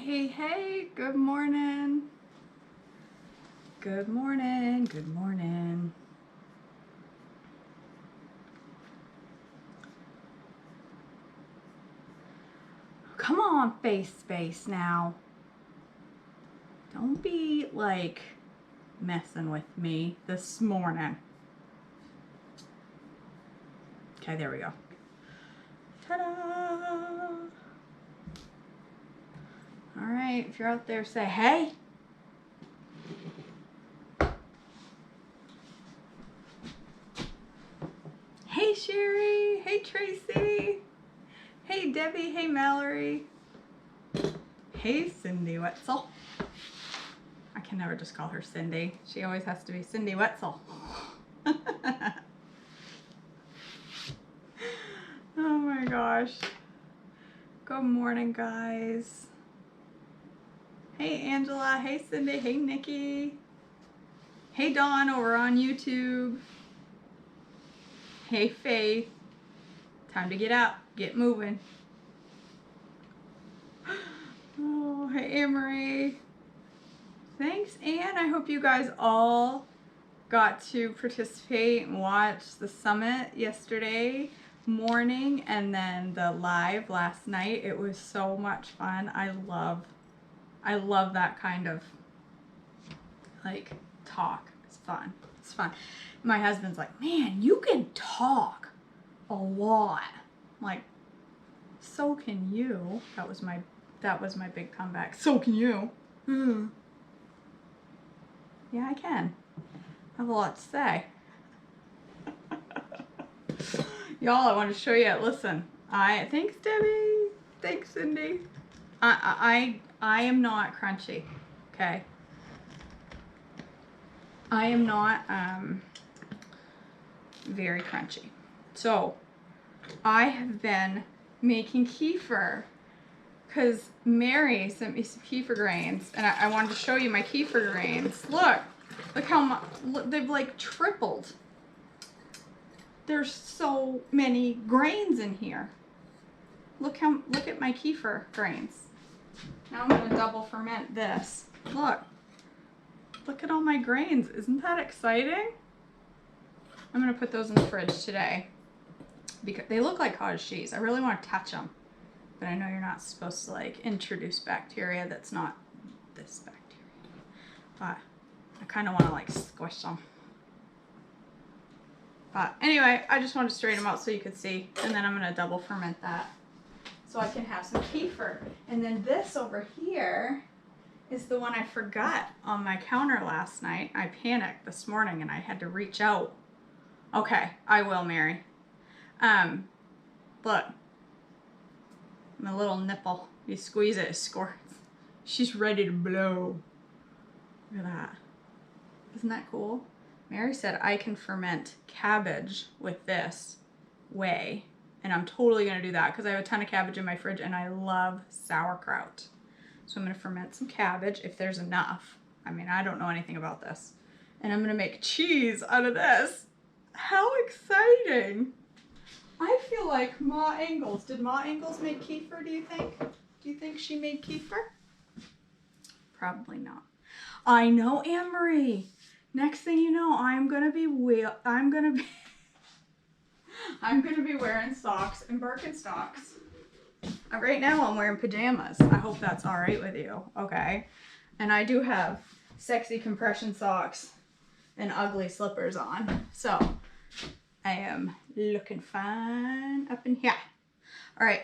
Hey, hey, good morning. Good morning, good morning. Come on, face space now. Don't be like messing with me this morning. Okay, there we go. Ta-da! All right, if you're out there, say hey. Hey, Sherry. Hey, Tracy. Hey, Debbie. Hey, Mallory. Hey, Cindy Wetzel. I can never just call her Cindy. She always has to be Cindy Wetzel. Oh my gosh. Good morning, guys. Hey, Angela. Hey, Cindy. Hey, Nikki. Hey, Dawn over on YouTube. Hey, Faith. Time to get up. Get moving. Oh, hey, Amory. Thanks, Anne. I hope you guys all got to participate and watch the summit yesterday morning and then the live last night. It was so much fun. I love that kind of like talk. It's fun. It's fun. My husband's like, man, you can talk a lot. I'm like, so can you. That was my big comeback. So can you. Yeah, I can. I have a lot to say. Y'all, I want to show you. Listen, thanks, Debbie. Thanks, Cindy. I am not crunchy. Okay. I am not very crunchy. So I have been making kefir because Mary sent me some kefir grains, and I wanted to show you my kefir grains. Look how much they've like tripled. There's so many grains in here. Look at my kefir grains. Now I'm gonna double ferment this. Look at all my grains. Isn't that exciting? I'm gonna put those in the fridge today because they look like cottage cheese. I really want to touch them, but I know you're not supposed to like introduce bacteria that's not this bacteria. But I kind of want to like squish them. But anyway, I just wanted to straighten them out so you could see, and then I'm gonna double ferment that so I can have some kefir. And then this over here is the one I forgot on my counter last night. I panicked this morning and I had to reach out. Okay, I will, Mary. Look, my little nipple. You squeeze it, it squirts. She's ready to blow. Look at that. Isn't that cool? Mary said I can ferment cabbage with this way, and I'm totally gonna do that because I have a ton of cabbage in my fridge and I love sauerkraut. So I'm gonna ferment some cabbage if there's enough. I mean, I don't know anything about this. And I'm gonna make cheese out of this. How exciting! I feel like Ma Ingalls. Did Ma Ingalls make kefir, do you think? Do you think she made kefir? Probably not. I know, Anne-Marie. Next thing you know, I'm gonna be wearing socks and Birkenstocks. Right now I'm wearing pajamas. I hope that's all right with you, okay? And I do have sexy compression socks and ugly slippers on. So I am looking fine up in here. All right.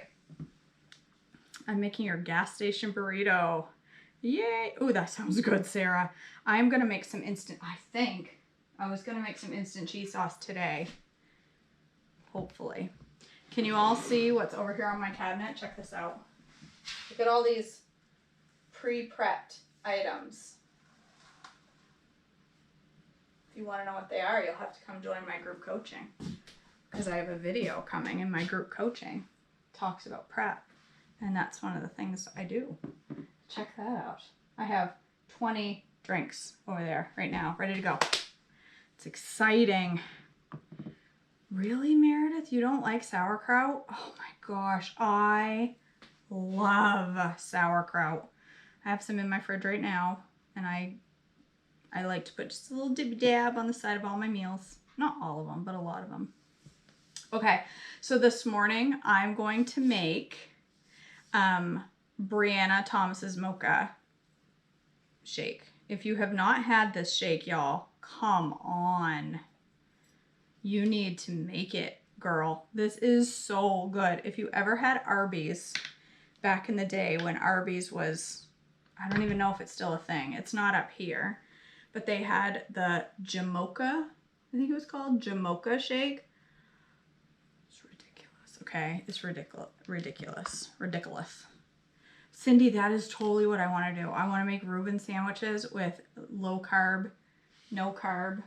I'm making your gas station burrito. Yay. Oh, that sounds good, Sarah. I'm going to make some I was going to make some instant cheese sauce today. Hopefully. Can you all see what's over here on my cabinet? Check this out. Look at all these pre-prepped items. If you want to know what they are, you'll have to come join my group coaching because I have a video coming in my group coaching. It talks about prep, and that's one of the things I do. Check that out. I have 20 drinks over there right now, ready to go. It's exciting. Really, Meredith? You don't like sauerkraut? Oh my gosh, I love sauerkraut. I have some in my fridge right now, and I like to put just a little dibby dab on the side of all my meals. Not all of them, but a lot of them. Okay, so this morning I'm going to make Brianna Thomas's Mocha shake. If you have not had this shake, y'all, come on. You need to make it, girl. This is so good. If you ever had Arby's back in the day when Arby's was, I don't even know if it's still a thing. It's not up here. But they had the Jamocha, I think it was called Jamocha shake. It's ridiculous, okay? It's ridiculous. Cindy, that is totally what I want to do. I want to make Reuben sandwiches with low carb, no carb.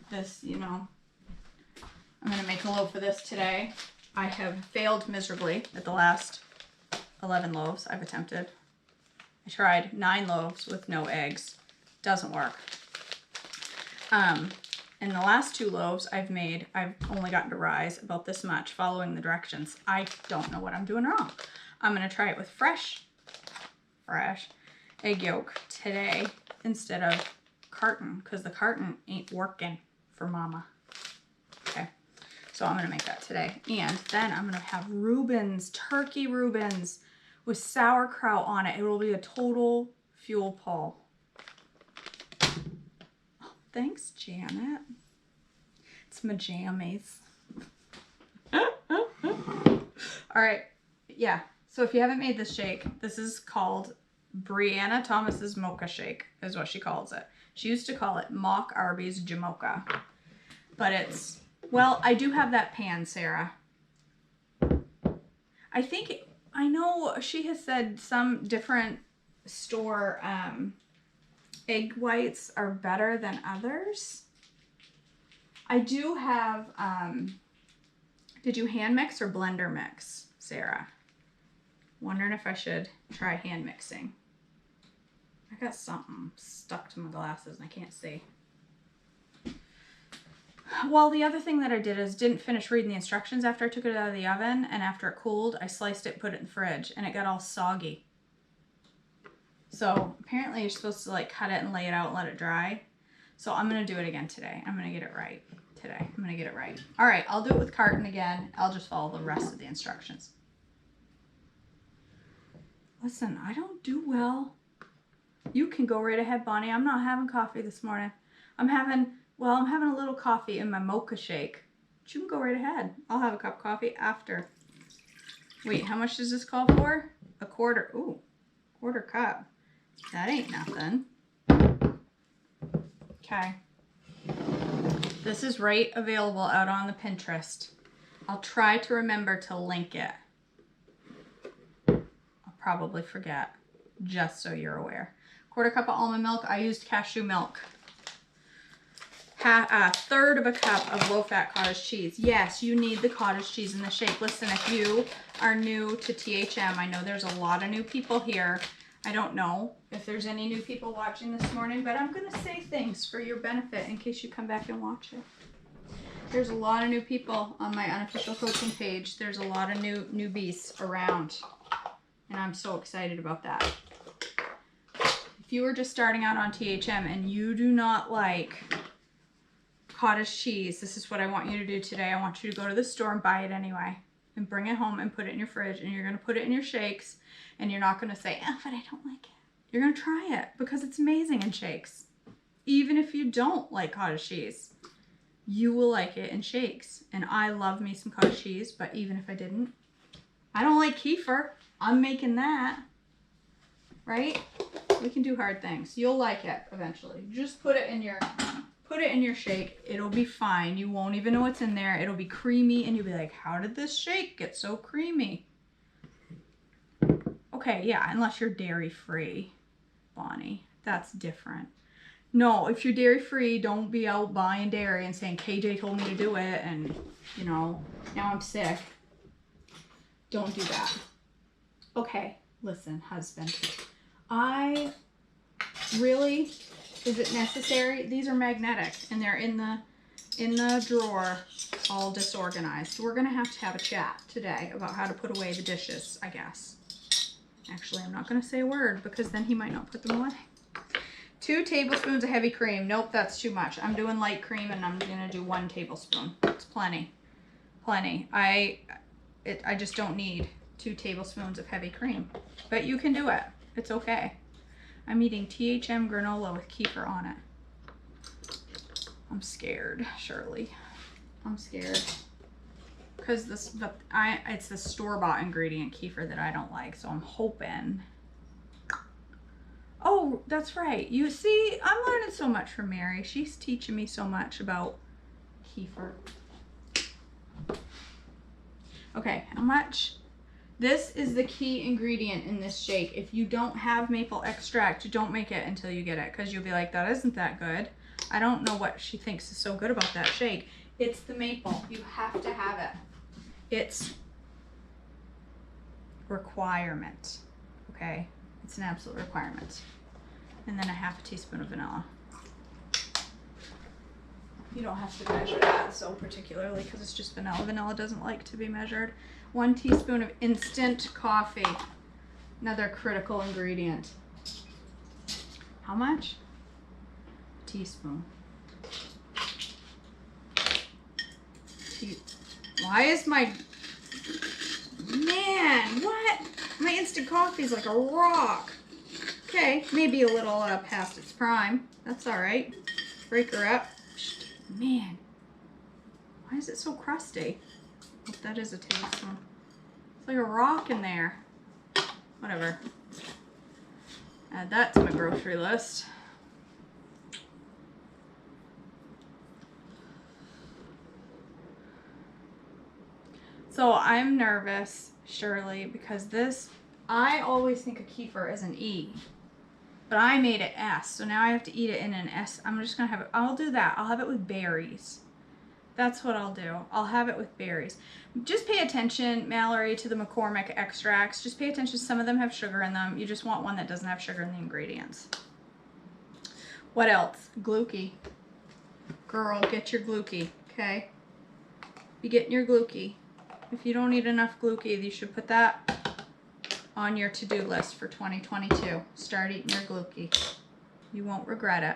This, you know, I'm going to make a loaf of this today. I have failed miserably at the last 11 loaves I've attempted. I tried 9 loaves with no eggs. Doesn't work. And the last 2 loaves I've made, I've only gotten to rise about this much following the directions. I don't know what I'm doing wrong. I'm going to try it with fresh egg yolk today instead of carton, because the carton ain't working for mama. Okay, so I'm going to make that today. And then I'm going to have Reuben's, turkey Reuben's with sauerkraut on it. It will be a total fuel pull. Thanks, Janet. It's my jammies. All right. Yeah. So if you haven't made this shake, this is called Brianna Thomas's Mocha Shake, is what she calls it. She used to call it Mock Arby's Jamocha. But it's, well, I do have that pan, Sarah. I know she has said some different store, egg whites are better than others. I do have, did you hand mix or blender mix, Sarah? Wondering if I should try hand mixing. I got something stuck to my glasses and I can't see. Well, the other thing that I did is didn't finish reading the instructions after I took it out of the oven, and after it cooled, I sliced it, put it in the fridge, and it got all soggy. So apparently you're supposed to like cut it and lay it out and let it dry. So I'm going to do it again today. I'm going to get it right today. I'm going to get it right. All right, I'll do it with carton again. I'll just follow the rest of the instructions. Listen, I don't do well. You can go right ahead, Bonnie. I'm not having coffee this morning. I'm having a little coffee in my mocha shake. But you can go right ahead. I'll have a cup of coffee after. Wait, how much does this call for? A quarter. Ooh, quarter cup. That ain't nothing. Okay. This is right available out on the Pinterest. I'll try to remember to link it. I'll probably forget, just so you're aware. Quarter cup of almond milk. I used cashew milk. A third of a cup of low-fat cottage cheese. Yes, you need the cottage cheese in the shake. Listen, if you are new to THM, I know there's a lot of new people here. I don't know if there's any new people watching this morning, but I'm going to say things for your benefit in case you come back and watch it. There's a lot of new people on my unofficial coaching page. There's a lot of newbies around, and I'm so excited about that. If you are just starting out on THM and you do not like cottage cheese, this is what I want you to do today. I want you to go to the store and buy it anyway and bring it home and put it in your fridge, and you're going to put it in your shakes, and you're not going to say, oh, but I don't like it. You're going to try it because it's amazing in shakes. Even if you don't like cottage cheese, you will like it in shakes. And I love me some cottage cheese, but even if I didn't, I don't like kefir. I'm making that, right? We can do hard things. You'll like it eventually. Just put it in your shake. It'll be fine. You won't even know what's in there. It'll be creamy, and you'll be like, how did this shake get so creamy? Okay, yeah, unless you're dairy-free, Bonnie. That's different. No, if you're dairy-free, don't be out buying dairy and saying, KJ told me to do it, and, you know, now I'm sick. Don't do that. Okay, listen, husband. Is it necessary? These are magnetic, and they're in the drawer, all disorganized. So we're going to have a chat today about how to put away the dishes, I guess. Actually, I'm not going to say a word because then he might not put them away. 2 tablespoons of heavy cream. Nope, that's too much. I'm doing light cream and I'm going to do 1 tablespoon. It's plenty. Plenty. I just don't need 2 tablespoons of heavy cream. But you can do it. It's okay. I'm eating THM granola with kefir on it. I'm scared, Shirley. I'm scared. Because it's the store-bought ingredient kefir that I don't like, so I'm hoping. Oh, that's right. You see, I'm learning so much from Mary. She's teaching me so much about kefir. Okay, how much? This is the key ingredient in this shake. If you don't have maple extract, don't make it until you get it, because you'll be like, that isn't that good. I don't know what she thinks is so good about that shake. It's the maple. You have to have it. It's requirement. Okay? It's an absolute requirement. And then a ½ teaspoon of vanilla. You don't have to measure that so particularly because it's just vanilla. Vanilla doesn't like to be measured. 1 teaspoon of instant coffee. Another critical ingredient. How much? A teaspoon. Why is my... Man, what? My instant coffee is like a rock. Okay, maybe a little past its prime. That's all right. Break her up. Man, why is it so crusty? Oh, that is a tablespoon. It's like a rock in there. Whatever. Add that to my grocery list. So I'm nervous, Shirley, because this, I always think of kefir as an E, but I made it S, so now I have to eat it in an S. I'm just gonna have it, I'll do that. I'll have it with berries. That's what I'll do. I'll have it with berries. Just pay attention, Mallory, to the McCormick extracts. Just pay attention, some of them have sugar in them. You just want one that doesn't have sugar in the ingredients. What else? Glucose. Girl, get your glucose, okay? Be getting your glucose. If you don't eat enough glucose, you should put that on your to-do list for 2022. Start eating your glucose. You won't regret it.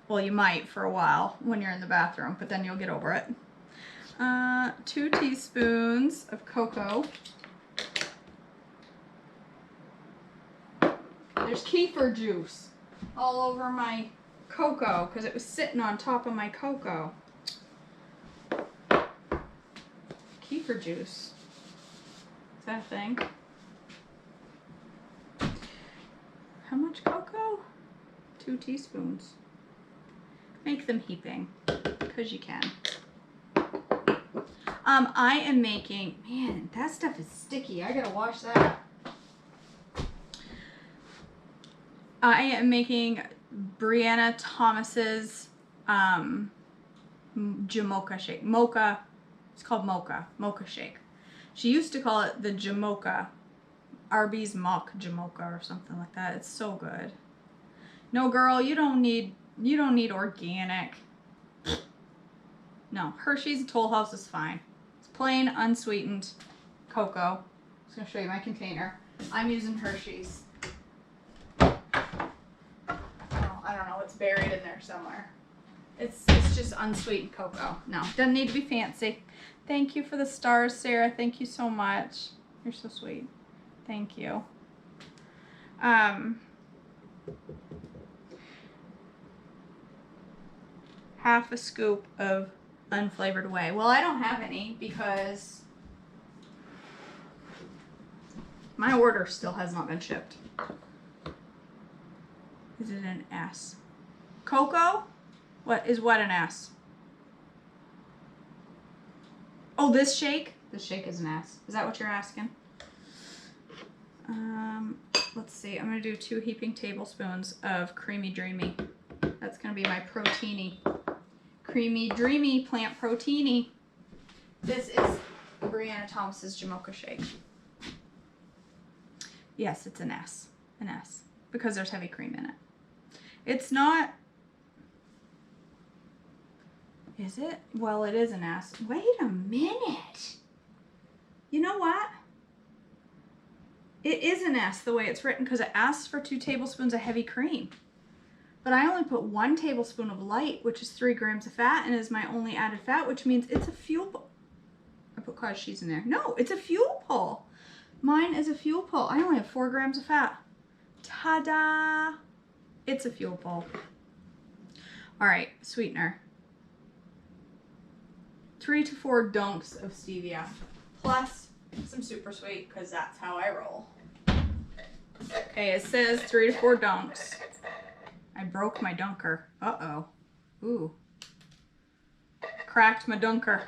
Well, you might for a while when you're in the bathroom, but then you'll get over it. 2 teaspoons of cocoa. There's kefir juice all over my cocoa because it was sitting on top of my cocoa. Kefir juice. Is that a thing? How much cocoa? 2 teaspoons. Make them heaping, because you can. I am making, man, that stuff is sticky. I gotta wash that. I am making Brianna Thomas's Jamocha shake. Mocha. It's called Mocha. Mocha shake. She used to call it the Jamocha. Arby's Mock Jamocha or something like that. It's so good. No, girl, you don't need organic. No, Hershey's Toll House is fine. It's plain, unsweetened cocoa. I'm just gonna show you my container. I'm using Hershey's. Oh, I don't know. It's buried in there somewhere. It's just unsweetened cocoa. No, doesn't need to be fancy. Thank you for the stars, Sarah. Thank you so much. You're so sweet. Thank you. Half a scoop of unflavored whey. Well, I don't have any because my order still has not been shipped. Is it an S? Cocoa? What is what an S? Oh, this shake? This shake is an S. Is that what you're asking? Let's see. I'm going to do 2 heaping tablespoons of Creamy Dreamy. That's going to be my proteiny. Creamy Dreamy plant proteiny. This is Brianna Thomas's Jamocha shake. Yes, it's an S. An S. Because there's heavy cream in it. It's not... Is it? Well, it is an S. Wait a minute. You know what? It is an S the way it's written because it asks for 2 tablespoons of heavy cream. But I only put 1 tablespoon of light, which is 3 grams of fat, and is my only added fat, which means it's a fuel pull. I put cottage cheese in there. No, it's a fuel pull. Mine is a fuel pull. I only have 4 grams of fat. Ta-da! It's a fuel pull. All right, sweetener. 3 to 4 dunks of stevia, plus some super sweet, because that's how I roll. Okay, it says 3 to 4 dunks. I broke my dunker. Uh-oh. Ooh. Cracked my dunker.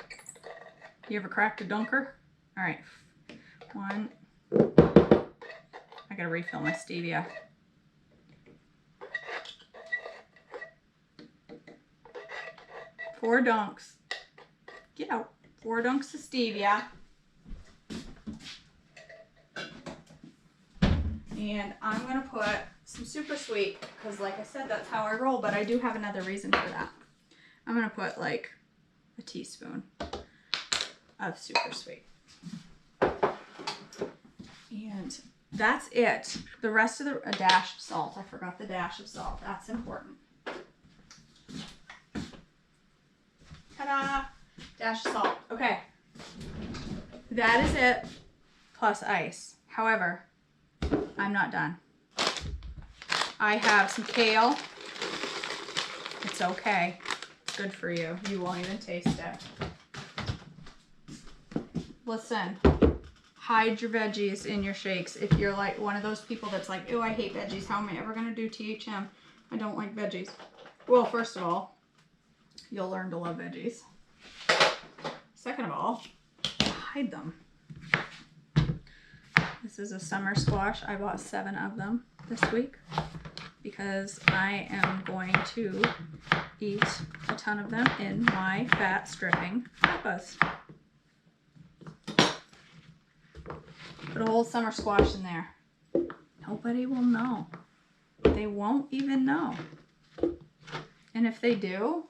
You ever cracked a dunker? All right. 1. I gotta refill my stevia. Four dunks. Get out. 4 dunks of stevia. And I'm going to put some super sweet because, like I said, that's how I roll, but I do have another reason for that. I'm going to put like a teaspoon of super sweet. And that's it. The rest of a dash of salt. I forgot the dash of salt. That's important. Ta-da! Dash of salt. Okay. That is it. Plus ice. However, I'm not done. I have some kale. It's okay. It's good for you. You won't even taste it. Listen. Hide your veggies in your shakes. If you're like one of those people that's like, oh, I hate veggies. How am I ever going to do THM? I don't like veggies. Well, first of all, you'll learn to love veggies. Second of all, hide them. This is a summer squash. I bought 7 of them this week because I am going to eat a ton of them in my fat stripping tapas. Put a whole summer squash in there. Nobody will know. They won't even know. And if they do,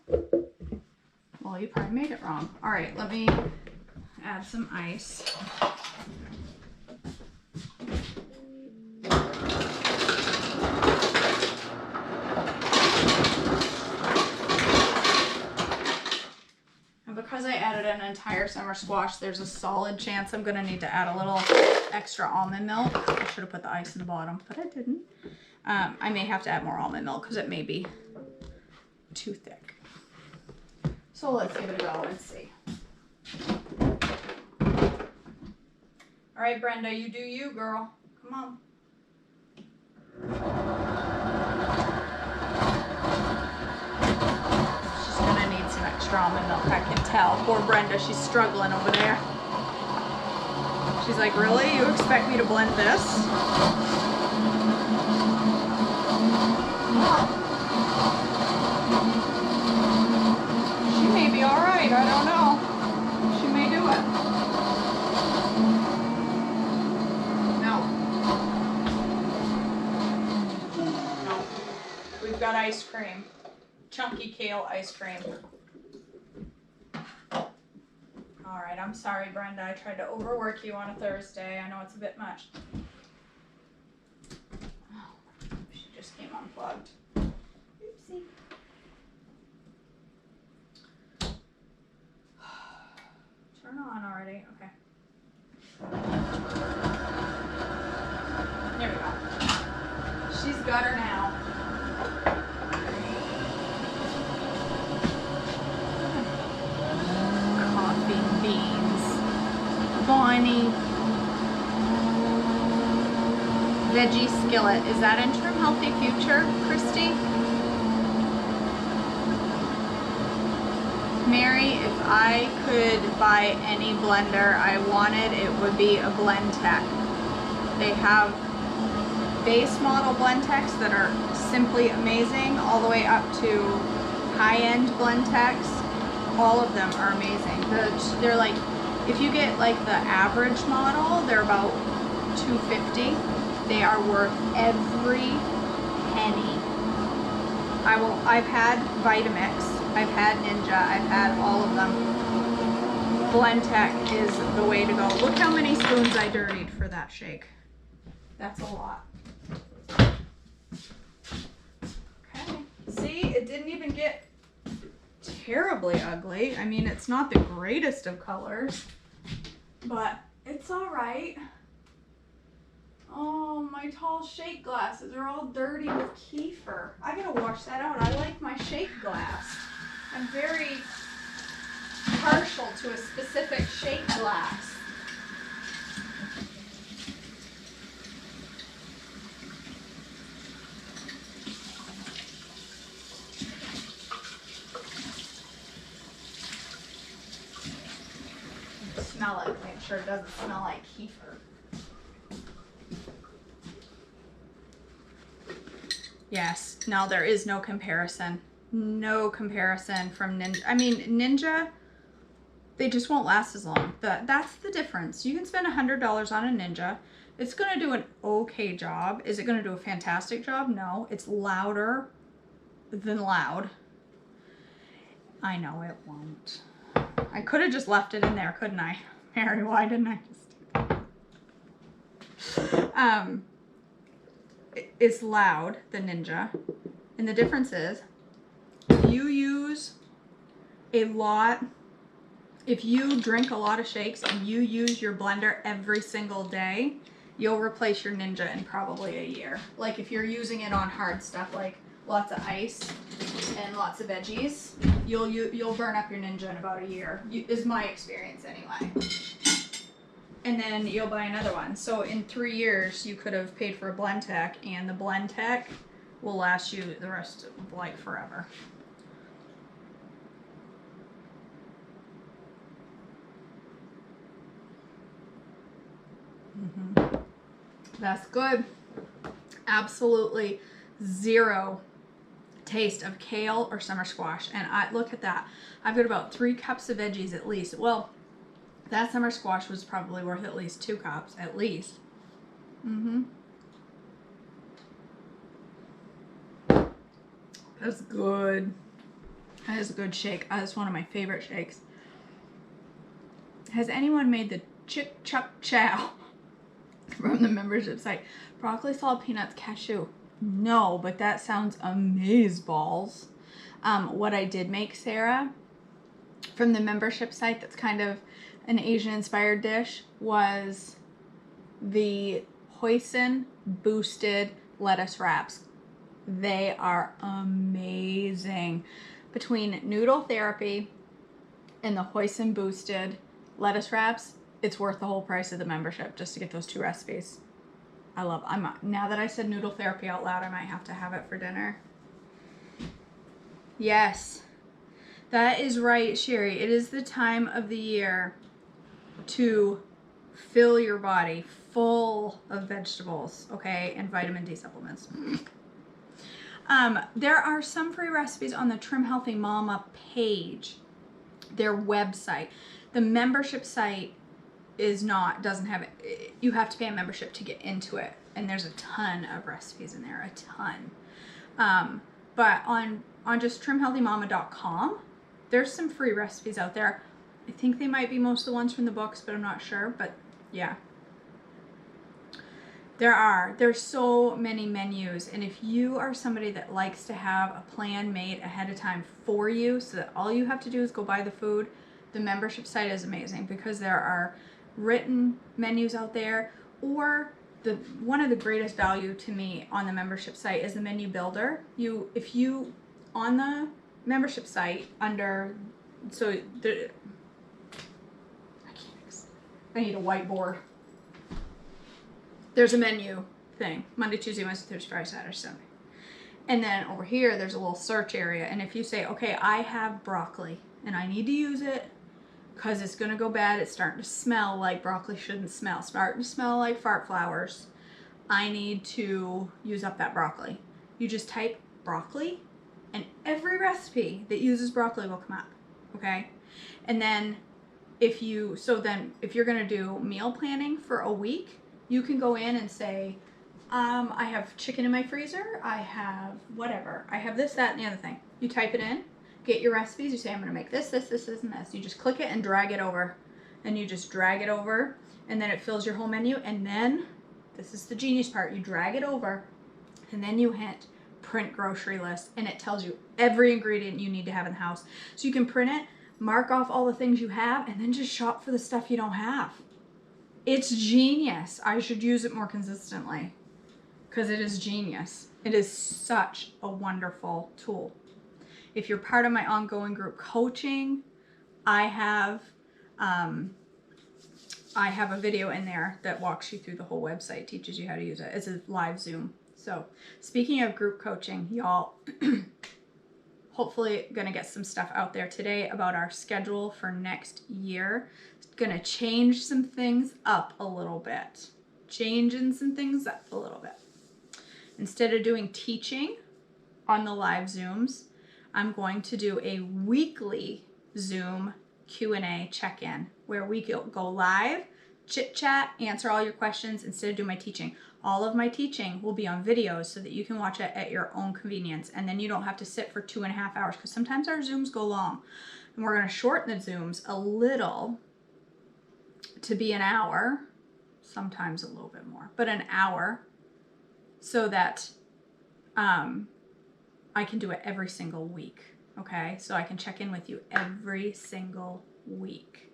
well, you probably made it wrong. All right, let me add some ice. And because I added an entire summer squash, there's a solid chance I'm gonna need to add a little extra almond milk. I should have put the ice in the bottom, but I didn't. I may have to add more almond milk because it may be too thick. So let's give it a go and see. All right, Brenda, you do you, girl. Come on. She's gonna need some extra almond milk, I can tell. Poor Brenda, she's struggling over there. She's like, really? You expect me to blend this? She may be all right, I don't know. She may do it. No. We've got ice cream. Chunky kale ice cream. All right, I'm sorry, Brenda. I tried to overwork you on a Thursday. I know it's a bit much. Oh, she just came unplugged. Oopsie. Turn on already. Okay. There we go. She's got her now. Coffee beans. Bonnie. Veggie skillet. Is that interim healthy future, Christy? Mary, if I could buy any blender I wanted, it would be a Blendtec. They have base model Blendtecs that are simply amazing, all the way up to high-end Blendtecs. All of them are amazing. They're like, if you get like the average model, they're about $2.50. They are worth every penny. I've had Vitamix. I've had Ninja, I've had all of them. Blendtec is the way to go. Look how many spoons I dirtied for that shake. That's a lot. Okay. See, it didn't even get terribly ugly. I mean, it's not the greatest of colors, but it's all right. Oh, my tall shake glasses are all dirty with kefir. I gotta wash that out. I like my shake glass. I'm very partial to a specific shake glass. Smell it. Make sure it doesn't smell like kefir. Yes. No, there is no comparison. No comparison from Ninja. I mean, Ninja, they just won't last as long. That's the difference. You can spend $100 on a Ninja. It's going to do an okay job. Is it going to do a fantastic job? No. It's louder than loud. I know it won't. I could have just left it in there, couldn't I? Mary, why didn't I just do that? It's loud, the Ninja. And the difference is, if you use a lot, if you drink a lot of shakes and you use your blender every single day, you'll replace your Ninja in probably a year. Like if you're using it on hard stuff like lots of ice and lots of veggies, you'll burn up your Ninja in about a year, is my experience anyway. And then you'll buy another one. So in 3 years, you could have paid for a blend tech, and the blend tech will last you the rest of like forever. That's good. Absolutely zero taste of kale or summer squash. And look at that. I've got about 3 cups of veggies at least. Well, that summer squash was probably worth at least 2 cups, at least. That's good. That is a good shake. That's one of my favorite shakes. Has anyone made the chick chuck chow from the membership site? Broccoli, salt, peanuts, cashew. No, but that sounds amazeballs. What I did make, Sarah, from the membership site, that's kind of an Asian inspired dish, was the hoisin boosted lettuce wraps. They are amazing. Between Noodle Therapy and the hoisin boosted lettuce wraps, it's worth the whole price of the membership just to get those 2 recipes. Now that I said Noodle Therapy out loud, I might have to have it for dinner. Yes, that is right, Sherry. It is the time of the year to fill your body full of vegetables, okay, and vitamin D supplements. There are some free recipes on the Trim Healthy Mama page, their website. The membership site doesn't have it. You have to pay a membership to get into it, and there's a ton of recipes in there, a ton. But on just trimhealthymama.com, there's some free recipes out there. I think they might be most of the ones from the books, but I'm not sure. But yeah, there's so many menus, and if you are somebody that likes to have a plan made ahead of time for you so that all you have to do is go buy the food, the membership site is amazing because there are written menus out there, or one of the greatest value to me on the membership site is the menu builder. If you on the membership site under, I need a whiteboard. There's a menu thing, Monday, Tuesday, Wednesday, Thursday, Friday, Saturday, Sunday. And then over here, there's a little search area. And if you say, okay, I have broccoli and I need to use it because it's going to go bad. It's starting to smell like broccoli shouldn't smell. Starting to smell like fart flowers. I need to use up that broccoli. You just type broccoli and every recipe that uses broccoli will come up. Okay? And then if you're going to do meal planning for a week, you can go in and say, I have chicken in my freezer. I have whatever. I have this, that, and the other thing. You type it in, get your recipes. You say, I'm going to make this, and this. You just click it and drag it over. And you just drag it over, and then it fills your whole menu. And then this is the genius part. You drag it over and then you hit print grocery list, and it tells you every ingredient you need to have in the house. So you can print it, mark off all the things you have, and then just shop for the stuff you don't have. It's genius. I should use it more consistently because it is genius. It is such a wonderful tool. If you're part of my ongoing group coaching, I have a video in there that walks you through the whole website, teaches you how to use it. It's a live Zoom. So speaking of group coaching, y'all, hopefully gonna get some stuff out there today about our schedule for next year. It's gonna change some things up a little bit. Changing some things up a little bit. Instead of doing teaching on the live Zooms, I'm going to do a weekly Zoom Q&A check-in where we go live, chit-chat, answer all your questions instead of doing my teaching. All of my teaching will be on videos so that you can watch it at your own convenience, and then you don't have to sit for 2.5 hours, because sometimes our Zooms go long. And we're going to shorten the Zooms a little to be an hour, sometimes a little bit more, but an hour, so that I can do it every single week, okay? So I can check in with you every single week.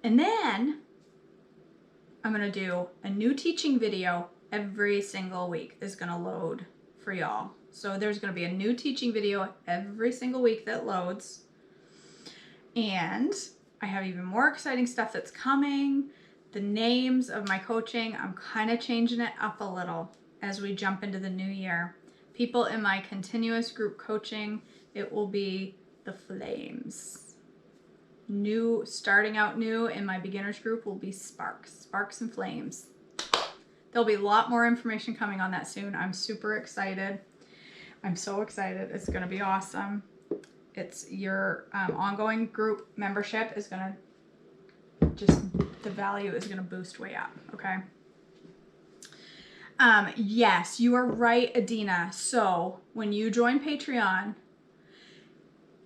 And then I'm gonna do a new teaching video every single week is gonna load for y'all. So there's gonna be a new teaching video every single week that loads. And I have even more exciting stuff that's coming. The names of my coaching, I'm kind of changing it up a little as we jump into the new year. People in my continuous group coaching, it will be the Flames. Starting out new in my beginners group will be Sparks and Flames. There'll be a lot more information coming on that soon. I'm super excited. I'm so excited. It's going to be awesome. It's your ongoing group membership is going to the value is going to boost way up. Okay. Yes, you are right, Adina. So when you join Patreon,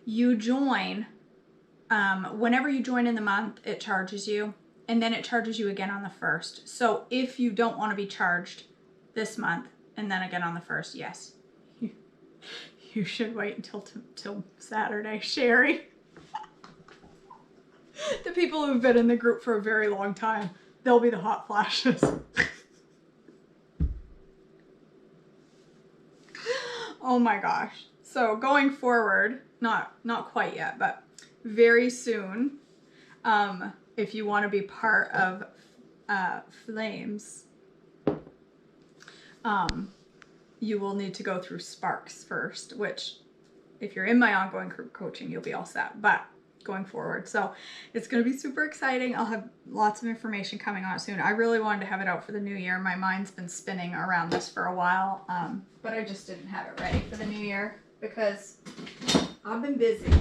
you join, whenever you join in the month, it charges you, and then it charges you again on the 1st. So if you don't want to be charged this month and then again on the 1st, yes, you should wait until Saturday, Sherry. The people who've been in the group for a very long time, they'll be the hot flashes. Oh my gosh. So going forward, not quite yet, but very soon, if you want to be part of Flames, you will need to go through Sparks first, which if you're in my ongoing group coaching, you'll be all set, but going forward. So it's going to be super exciting. I'll have lots of information coming on it soon. I really wanted to have it out for the new year. My mind's been spinning around this for a while, but I just didn't have it ready for the new year because I've been busy.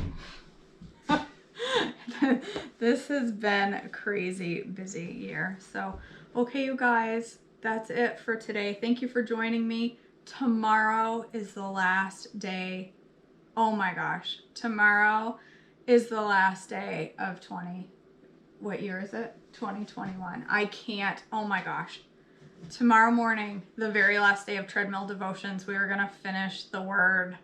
This has been a crazy busy year. So, okay, you guys, that's it for today. Thank you for joining me. Tomorrow is the last day. Oh my gosh. Tomorrow is the last day of what year is it? 2021. I can't, oh my gosh. Tomorrow morning, the very last day of treadmill devotions, we are going to finish the word.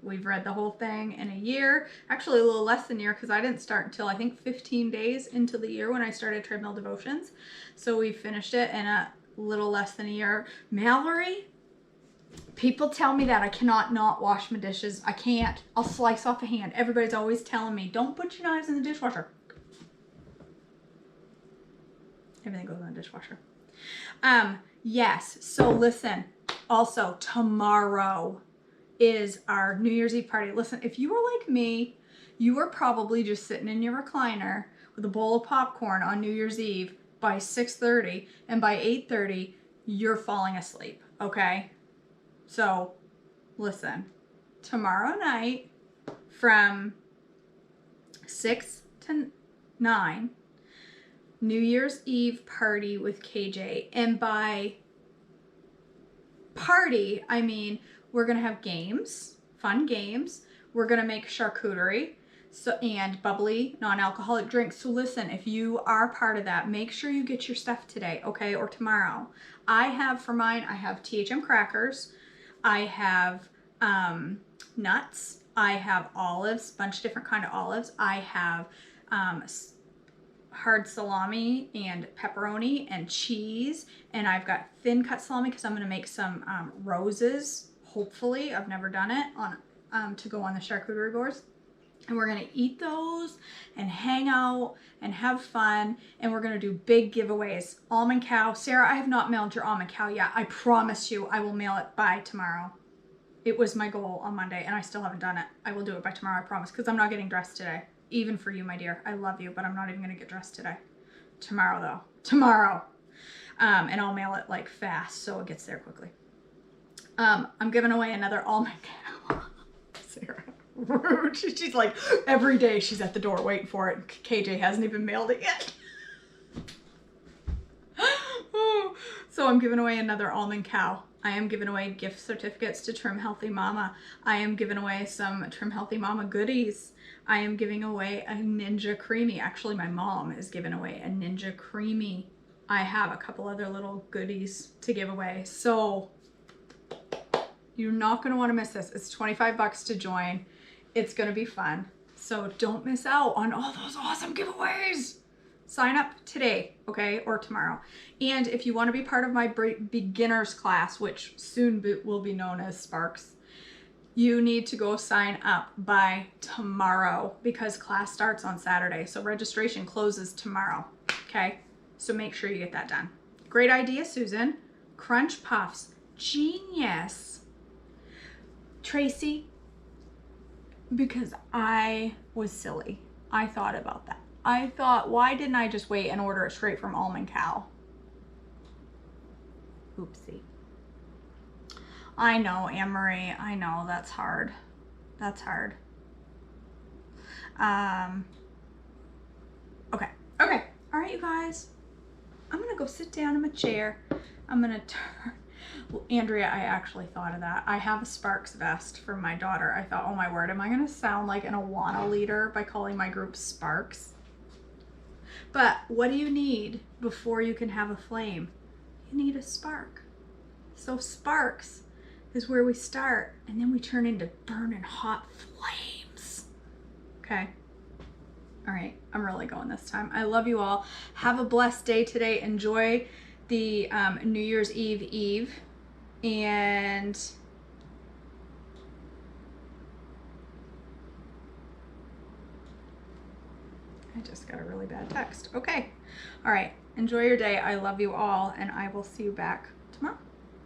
We've read the whole thing in a year, actually a little less than a year because I didn't start until I think 15 days into the year when I started treadmill devotions. So we finished it in a little less than a year. Mallory, people tell me that I cannot not wash my dishes. I can't. I'll slice off a hand. Everybody's always telling me, don't put your knives in the dishwasher. Everything goes in the dishwasher. Yes. So listen, also tomorrow is our New Year's Eve party. Listen, if you are like me, you are probably just sitting in your recliner with a bowl of popcorn on New Year's Eve by 6:30, and by 8:30, you're falling asleep, okay? So, listen, tomorrow night from 6 to 9, New Year's Eve party with KJ, and by party, I mean, we're going to have games, fun games. We're going to make charcuterie. So, and bubbly non-alcoholic drinks. So listen, if you are part of that, make sure you get your stuff today, okay, or tomorrow. I have for mine, I have THM crackers, I have nuts, I have olives, a bunch of different kind of olives, I have hard salami and pepperoni and cheese, and I've got thin cut salami because I'm going to make some roses, hopefully. I've never done it on to go on the charcuterie boards. And we're going to eat those and hang out and have fun. And we're going to do big giveaways. Almond cow. Sarah, I have not mailed your almond cow yet. I promise you I will mail it by tomorrow. It was my goal on Monday and I still haven't done it. I will do it by tomorrow, I promise, because I'm not getting dressed today. Even for you, my dear. I love you, but I'm not even going to get dressed today. Tomorrow, though. Tomorrow. And I'll mail it like fast so it gets there quickly. I'm giving away another almond cow. Sarah. Rude. She's like, every day she's at the door waiting for it. KJ hasn't even mailed it yet. So I'm giving away another almond cow. I am giving away gift certificates to Trim Healthy Mama. I am giving away some Trim Healthy Mama goodies. I am giving away a Ninja Creamy. Actually, my mom is giving away a Ninja Creamy. I have a couple other little goodies to give away. So you're not going to want to miss this. It's $25 to join. It's going to be fun. So don't miss out on all those awesome giveaways. Sign up today, okay, or tomorrow. And if you want to be part of my beginners class, which soon will be known as Sparks, you need to go sign up by tomorrow because class starts on Saturday. So registration closes tomorrow, okay? So make sure you get that done. Great idea, Susan. Crunch Puffs. Genius. Tracy, because I was silly. I thought about that. I thought, why didn't I just wait and order it straight from Almond Cow? Oopsie. I know, Anne-Marie. I know, that's hard. That's hard. Okay. Okay. All right, you guys. I'm going to go sit down in my chair. I'm going to turn... Well, Andrea, I actually thought of that. I have a Sparks vest for my daughter. I thought, oh my word, am I going to sound like an Awana leader by calling my group Sparks? But what do you need before you can have a flame? You need a spark. So Sparks is where we start, and then we turn into burning hot flames. Okay. All right. I'm really going this time. I love you all. Have a blessed day today. Enjoy the New Year's Eve. And I just got a really bad text. Okay. All right. Enjoy your day. I love you all, and I will see you back